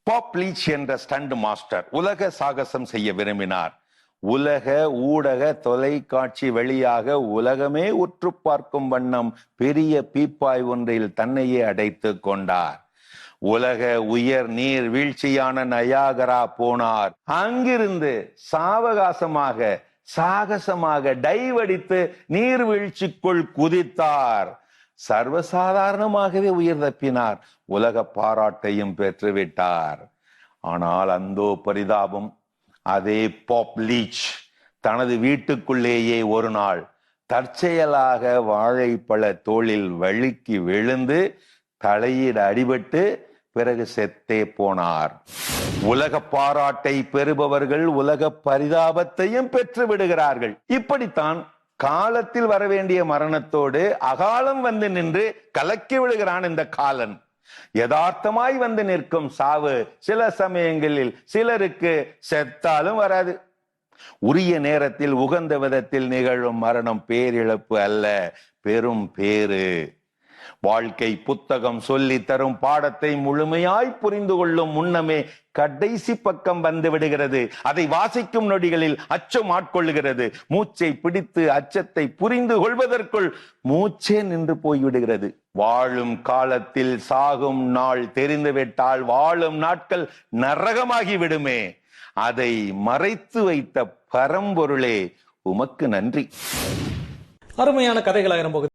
Pop leech என்ற stunt master உலக சாகசம் செய்ய விரும்பினார். உலக ஊடக தொலைக்காட்சி வழியாக உலகமே உற்று பார்க்கும் வண்ணம் பெரிய பீப்பாய் ஒன்றில் தன்னையே அடைத்து கொண்டார். உலக உயர் நீர் வீழ்ச்சியான நயாகரா போனார். அங்கிருந்து சாகசமாக டைவடித்து நீர்வீழ்ச்சிக்குள் குதித்தார். சர்வசாதாரணமாகவே உயிர் தப்பினார். உலக பாராட்டையும் பெற்றுவிட்டார். ஆனால் அந்தோ பரிதாபம், அதே பாப் லீச் தனது வீட்டுக்குள்ளேயே ஒரு நாள் தற்செயலாக வாழைப்பழ தோளில் வழுக்கி விழுந்து தலையிட அடிபட்டு பிறகு செத்தே போனார். உலக பாராட்டை பெறுபவர்கள் உலக பரிதாபத்தையும் பெற்று விடுகிறார்கள். இப்படித்தான் காலத்தில் வரவேண்டிய மரணத்தோடு அகாலம் வந்து நின்று கலக்கி விடுகிறான் இந்த காலன். யதார்த்தமாய் வந்து நிற்கும் சாவு சில சமயங்களில் சிலருக்கு செத்தாலும் வராது. உரிய நேரத்தில் உகந்த விதத்தில் நிகழும் மரணம் பேரிழப்பு அல்ல, பெரும் பேரு. வாழ்க்கை புத்தகம் சொல்லி தரும் பாடத்தை முழுமையாய் புரிந்து கொள்ளும் முன்னமே கடைசி பக்கம் வந்து விடுகிறது. அதை வாசிக்கும் நொடிகளில் அச்சம் ஆட்கொள்ளுகிறது. மூச்சை பிடித்து அச்சத்தை புரிந்து கொள்வதற்குள் மூச்சே நின்று போய்விடுகிறது. வாழும் காலத்தில் சாகும் நாள் தெரிந்துவிட்டால் வாழும் நாட்கள் நரகமாகி விடுமே. அதை மறைத்து வைத்த பரம்பொருளே உமக்கு நன்றி. அருமையான கதைகளாயிரம் போகுது.